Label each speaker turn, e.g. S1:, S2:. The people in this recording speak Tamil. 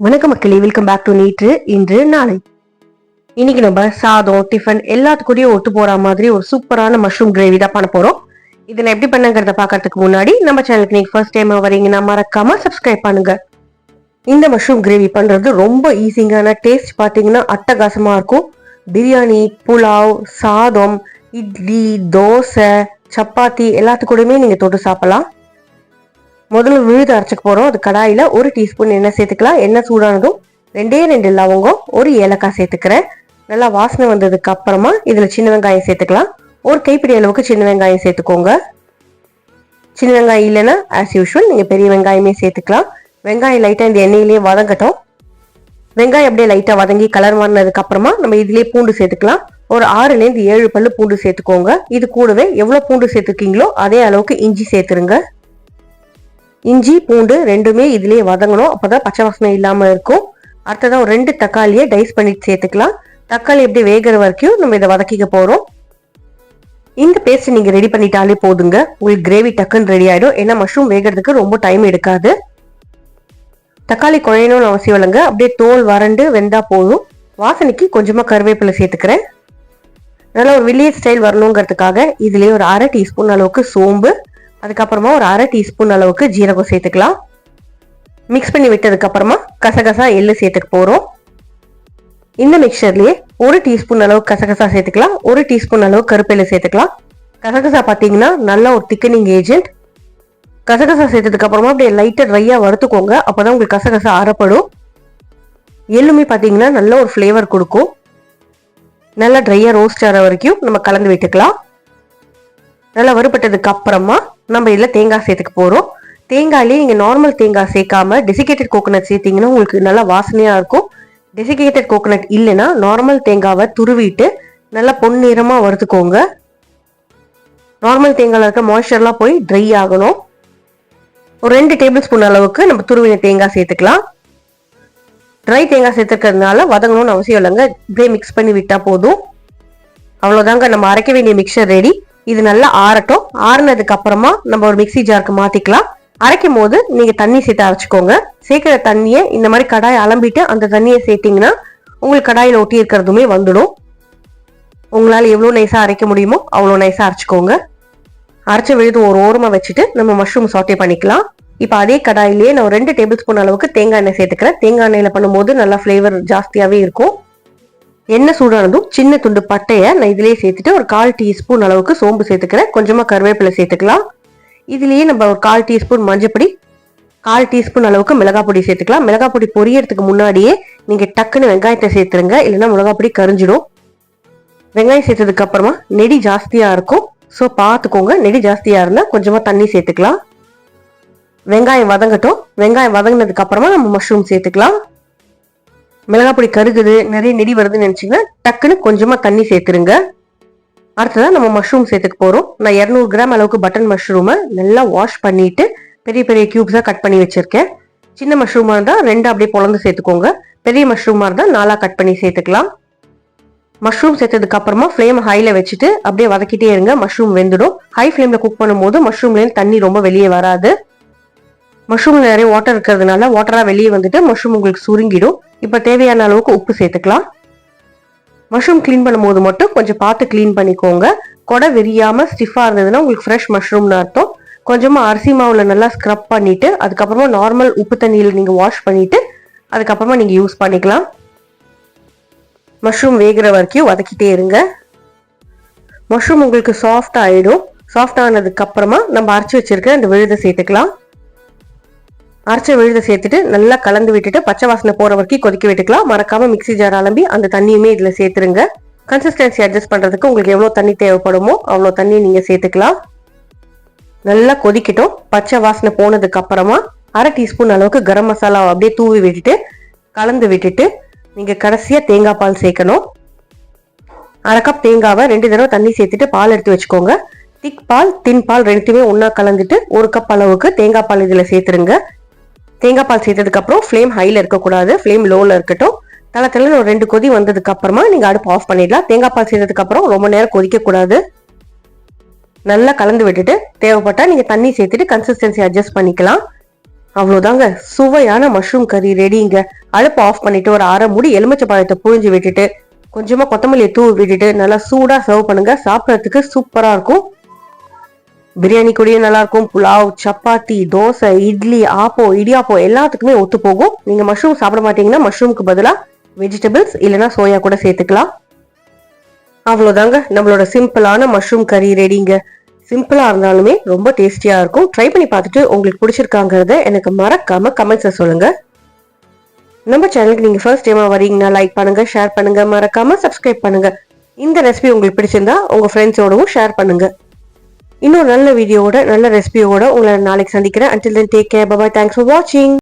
S1: வணக்கம் மக்களே, வெல்கம் பேக் டு நீட்ரு இன்று நாளை. இன்னைக்கு நம்ம சாதம் டிஃபன் எல்லாத்துக்கூடயும் ஒத்து போற மாதிரி ஒரு சூப்பரான மஷ்ரூம் கிரேவி தான் பண்ண போறோம். இதை நான் எப்படி பண்ணுங்கிறத பாக்கிறதுக்கு முன்னாடி நம்ம சேனலுக்கு நீங்க ஃபர்ஸ்ட் டைம் வரீங்கன்னா மறக்காம சப்ஸ்கிரைப் பண்ணுங்க. இந்த மஷ்ரூம் கிரேவி பண்றது ரொம்ப ஈஸிங்கான, டேஸ்ட் பாத்தீங்கன்னா அட்டகாசமா இருக்கும். பிரியாணி, புலாவ், சாதம், இட்லி, தோசை, சப்பாத்தி எல்லாத்துக்கூடயுமே நீங்க தொட்டு சாப்பிடலாம். முதல்ல விழுது அரைச்சிக்க போறோம். அது கடாயில 1 டீஸ்பூன் எண்ணெய் சேர்த்துக்கலாம். எண்ணெய் சூடானதும் 2 லவங்கம், 1 ஏலக்காய் சேர்த்துக்கிறேன். நல்லா வாசனை வந்ததுக்கு அப்புறமா இதுல சின்ன வெங்காயம் சேர்த்துக்கலாம். ஒரு கைப்பிடி அளவுக்கு சின்ன வெங்காயம் சேர்த்துக்கோங்க. சின்ன வெங்காயம் இல்லைன்னா ஆஸ் யூஷுவல் நீங்க பெரிய வெங்காயமே சேர்த்துக்கலாம். வெங்காயம் லைட்டா இந்த எண்ணெயிலேயே வதங்கட்டும். வெங்காயம் அப்படியே லைட்டா வதங்கி கலர் மாறினதுக்கு அப்புறமா நம்ம இதுலயே பூண்டு சேர்த்துக்கலாம். ஒரு 6-7 பல்லு பூண்டு சேர்த்துக்கோங்க. இது கூடவே எவ்வளவு பூண்டு சேர்த்துக்கீங்களோ அதே அளவுக்கு இஞ்சி சேர்த்துருங்க. இஞ்சி பூண்டு ரெண்டுமே இதுலயே வதங்கணும், அப்பதான் பச்சை வாசனை இல்லாம இருக்கும். அடுத்ததான் ஒரு 2 தக்காளியை டைஸ் பண்ணிட்டு சேர்த்துக்கலாம். தக்காளி எப்படி வேகிற வரைக்கும் நம்ம இதை வதக்கிக்க போறோம். இந்த பேஸ்ட் நீங்க ரெடி பண்ணிட்டாலே போதுங்க, உங்களுக்கு கிரேவி டக்குன்னு ரெடி ஆயிடும். ஏன்னா மஷ்ரூம் வேகிறதுக்கு ரொம்ப டைம் எடுக்காது. தக்காளி குழையணும்னு அவசியம் இல்லைங்க, அப்படியே தோல் வறண்டு வெந்தா போதும். வாசனைக்கு கொஞ்சமா கருவேப்பிலை சேர்த்துக்கிறேன். நல்லா ஒரு வில்லேஜ் ஸ்டைல் வரணுங்கிறதுக்காக இதுலயே ஒரு 1/2 டீஸ்பூன் அளவுக்கு சோம்பு, அதுக்கப்புறமா ஒரு 1/2 டீஸ்பூன் அளவுக்கு ஜீரகம் சேர்த்துக்கலாம். மிக்ஸ் பண்ணி விட்டதுக்கு அப்புறமா கசகசா எள்ளு சேர்த்துக்க போறோம். இந்த மிக்சர்லயே 1 டீஸ்பூன் அளவுக்கு கசகசா சேர்த்துக்கலாம். 1 டீஸ்பூன் அளவு கருப்பெள்ளு சேர்த்துக்கலாம். கசகசா பாத்தீங்கன்னா நல்ல ஒரு திக்கனிங் ஏஜென்ட். கசகசா சேர்த்ததுக்கு அப்புறமா அப்படியே லைட்டா ட்ரையா வறுத்துக்கோங்க, அப்பதான் உங்களுக்கு கசகசா அரைப்படும். எள்ளுமே பாத்தீங்கன்னா நல்ல ஒரு ஃபிளேவர் கொடுக்கும். நல்லா ட்ரையா ரோஸ்ட் ஆகிற வரைக்கும் நம்ம கலந்து விட்டுக்கலாம். நல்லா வறுபட்டதுக்கு அப்புறமா நம்ம இதுல தேங்காய் சேர்த்துக்க போறோம். தேங்காயிலே நீங்க நார்மல் தேங்காய் சேர்க்காம டெசிகேட்டட் கோகோனட் சேர்த்தீங்கன்னா உங்களுக்கு நல்லா வாசனையா இருக்கும். டெசிகேட்டட் கோகோனட் இல்லைன்னா நார்மல் தேங்காவை துருவிட்டு நல்லா பொன்னிறமா வறுத்துக்கோங்க. நார்மல் தேங்காயில இருக்க மாய்ஸ்சர்லாம் போய் ட்ரை ஆகணும். ஒரு 2 டேபிள் ஸ்பூன் அளவுக்கு நம்ம துருவின தேங்காய் சேர்த்துக்கலாம். ட்ரை தேங்காய் சேர்த்துக்கிறதுனால வதங்கணும்னு அவசியம் இல்லைங்க, இப்படியே மிக்ஸ் பண்ணி விட்டா போதும். அவ்வளவுதாங்க, நம்ம அரைக்க வேண்டிய மிக்சர் ரெடி. இது நல்லா ஆறட்டும். ஆறுனதுக்கு அப்புறமா நம்ம ஒரு மிக்சி ஜாருக்கு மாத்திக்கலாம். அரைக்கும் போது நீங்க தண்ணி சேர்த்து அரைச்சிக்கோங்க. சேர்க்கிற தண்ணியை இந்த மாதிரி கடாயை அலம்பிட்டு அந்த தண்ணியை சேர்த்தீங்கன்னா உங்களுக்கு கடாயில ஒட்டி இருக்கிறதுமே வந்துடும். உங்களால எவ்வளவு நைஸா அரைக்க முடியுமோ அவ்வளவு நைஸா அரைச்சிக்கோங்க. அரைச்ச விழுது ஒரு ஓரமா வச்சுட்டு நம்ம மஷ்ரூம் சாட்டே பண்ணிக்கலாம். இப்ப அதே கடாயிலேயே நான் 2 டேபிள் ஸ்பூன் அளவுக்கு தேங்காய் எண்ணெய் சேர்த்துக்கிறேன். தேங்காய் எண்ணெயில பண்ணும்போது நல்லா ஃபிளேவர் ஜாஸ்தியாவே இருக்கும். எண்ணெய் சூடானதும் சின்ன துண்டு பட்டையை நான் இதுலயே சேர்த்துட்டு ஒரு 1/4 டீஸ்பூன் அளவுக்கு சோம்பு சேர்த்துக்கிறேன். கொஞ்சமா கருவேப்பிலை சேர்த்துக்கலாம். இதுலயே நம்ம ஒரு 1/4 டீஸ்பூன் மஞ்சப்பொடி, 1/4 டீஸ்பூன் அளவுக்கு மிளகாய் பொடி சேர்த்துக்கலாம். மிளகாய் பொடி பொரியறதுக்கு முன்னாடியே நீங்க டக்குன்னு வெங்காயத்தை சேர்த்துருங்க, இல்லைன்னா மிளகாய் பொடி கரிஞ்சிடும். வெங்காயம் சேர்த்ததுக்கு அப்புறமா நெடி ஜாஸ்தியா இருக்கும், ஸோ பார்த்துக்கோங்க. நெடி ஜாஸ்தியா இருந்தா கொஞ்சமா தண்ணி சேர்த்துக்கலாம். வெங்காயம் வதங்கட்டும். வெங்காயம் வதங்கினதுக்கு அப்புறமா நம்ம மஷ்ரூம் சேர்த்துக்கலாம். மிளகாய் பொடி கருகுது, நிறைய நெடி வருதுன்னு நினைச்சீங்கன்னா டக்குன்னு கொஞ்சமா தண்ணி சேர்த்துருங்க. அடுத்ததான் நம்ம மஷ்ரூம் சேர்த்துக்க போறோம். நான் 200 கிராம் அளவுக்கு பட்டன் மஷ்ரூமை நல்லா வாஷ் பண்ணிட்டு பெரிய பெரிய கியூப்ஸா கட் பண்ணி வச்சிருக்கேன். சின்ன மஷ்ரூமா இருந்தா 2 அப்படியே பொழந்து சேர்த்துக்கோங்க. பெரிய மஷ்ரூமா இருந்தா 4 கட் பண்ணி சேர்த்துக்கலாம். மஷ்ரூம் சேர்த்ததுக்கு அப்புறமா ஃப்ளேம் ஹைல வச்சுட்டு அப்படியே வதக்கிட்டே இருங்க, மஷ்ரூம் வெந்துடும். ஹை ஃப்ளேம்ல குக் பண்ணும்போது மஷ்ரூம்ல தண்ணி ரொம்ப வெளியே வராது. மஷ்ரூம்ல நிறைய வாட்டர் இருக்கிறதுனால வாட்டரா வெளியே வந்துட்டு மஷ்ரூம் உங்களுக்கு சுருங்கிடும். இப்ப தேவையான அளவுக்கு உப்பு சேர்த்துக்கலாம். மஷ்ரூம் கிளீன் பண்ணும்போது மட்டும் கொஞ்சம் பார்த்து கிளீன் பண்ணிக்கோங்க. கொடை விரியாம ஸ்டிஃபா இருந்ததுன்னா உங்களுக்கு ஃப்ரெஷ் மஷ்ரூம்னு அர்த்தம். கொஞ்சமா அரிசி மாவுல நல்லா ஸ்க்ரப் பண்ணிட்டு அதுக்கப்புறமா நார்மல் உப்பு தண்ணியில நீங்க வாஷ் பண்ணிட்டு அதுக்கப்புறமா நீங்க யூஸ் பண்ணிக்கலாம். மஷ்ரூம் வேகிற வரைக்கும் வதக்கிட்டே இருங்க. மஷ்ரூம் உங்களுக்கு சாஃப்ட் ஆயிடும். சாஃப்ட் ஆனதுக்கு அப்புறமா நம்ம அரைச்சி வச்சிருக்க அந்த விழுதை சேர்த்துக்கலாம். அரைச்ச விழுதை சேர்த்துட்டு நல்லா கலந்து விட்டுட்டு பச்சை வாசனை போற வரைக்கும் கொதிக்க விட்டுக்கலாம். மறக்காம மிக்சி ஜார் அலம்பி அந்த தண்ணியுமே இதுல சேர்த்துருங்க. கன்சிஸ்டன்சி அட்ஜஸ்ட் பண்றதுக்கு உங்களுக்கு எவ்வளவு தண்ணி தேவைப்படுமோ அவ்வளவு தண்ணி நீங்க சேர்த்துக்கலாம். நல்லா கொதிக்கட்டும். பச்சை வாசனை போனதுக்கு அப்புறமா 1/2 டீஸ்பூன் அளவுக்கு கரம் மசாலா அப்படியே தூவி விட்டுட்டு கலந்து விட்டுட்டு நீங்க கடைசியா தேங்காய் பால் சேர்க்கணும். 1/2 கப் தேங்காவை 2 தடவை தண்ணி சேர்த்துட்டு பால் எடுத்து வச்சுக்கோங்க. திக் பால் தின் பால் ரெண்டுமே ஒன்னா கலந்துட்டு 1 கப் அளவுக்கு தேங்காய் பால் இதுல சேர்த்துருங்க. தேங்காய் பால் சேர்த்ததுக்கு அப்புறம் ஃப்ளேம் ஹைல இருக்கக்கூடாது, ஃப்ளேம் லோல இருக்கட்டும். தலை ஒரு 2 கொதி வந்ததுக்கு அப்புறமா நீங்க அடுப்பு ஆஃப் பண்ணிடலாம். தேங்காய் பால் சேர்த்ததுக்கு அப்புறம் ரொம்ப நேரம் கொதிக்க கூடாது. நல்லா கலந்து விட்டுட்டு தேவைப்பட்டா நீங்க தண்ணி சேர்த்துட்டு கன்சிஸ்டன்சி அட்ஜஸ்ட் பண்ணிக்கலாம். அவ்வளவுதாங்க, சுவையான மஷ்ரூம் கறி ரெடிங்க. அடுப்பு ஆஃப் பண்ணிட்டு ஒரு அரை மூடி எலுமிச்சை பழத்தை புழிஞ்சு விட்டுட்டு கொஞ்சமா கொத்தமல்லியை தூவி விட்டுட்டு நல்லா சூடா சர்வ் பண்ணுங்க. சாப்பிடறதுக்கு சூப்பரா இருக்கும். பிரியாணி கூடயும் நல்லா இருக்கும். புலாவ், சப்பாத்தி, தோசை, இட்லி, ஆப்பம், இடியாப்பம் எல்லாத்துக்குமே ஒத்து போகும். நீங்க மஷ்ரூம் சாப்பிட மாட்டீங்கன்னா மஷ்ரூமுக்கு பதிலா வெஜிடபிள்ஸ் இல்லைன்னா சோயா கூட சேர்த்துக்கலாம். அவ்வளவுதாங்க, நம்மளோட சிம்பிளான மஷ்ரூம் கறி ரெடிங்க. சிம்பிளா இருந்தாலுமே ரொம்ப டேஸ்டியா இருக்கும். ட்ரை பண்ணி பார்த்துட்டு உங்களுக்கு பிடிச்சிருக்காங்கிறத எனக்கு மறக்காம கமெண்ட்ஸ்ல சொல்லுங்க. நம்ம சேனலுக்கு நீங்க ஃபர்ஸ்ட் டைமா வரீங்கன்னா லைக் பண்ணுங்க, ஷேர் பண்ணுங்க, மறக்காம சப்ஸ்கிரைப் பண்ணுங்க. இந்த ரெசிபி உங்களுக்கு பிடிச்சிருந்தா உங்க ஃப்ரெண்ட்ஸோடவும் ஷேர் பண்ணுங்க. இன்னொரு நல்ல வீடியோவோட நல்ல ரெசிபியோட உங்களை நாளைக்கு சந்திக்கிறேன். Until then, take care. Bye bye. Thanks for watching.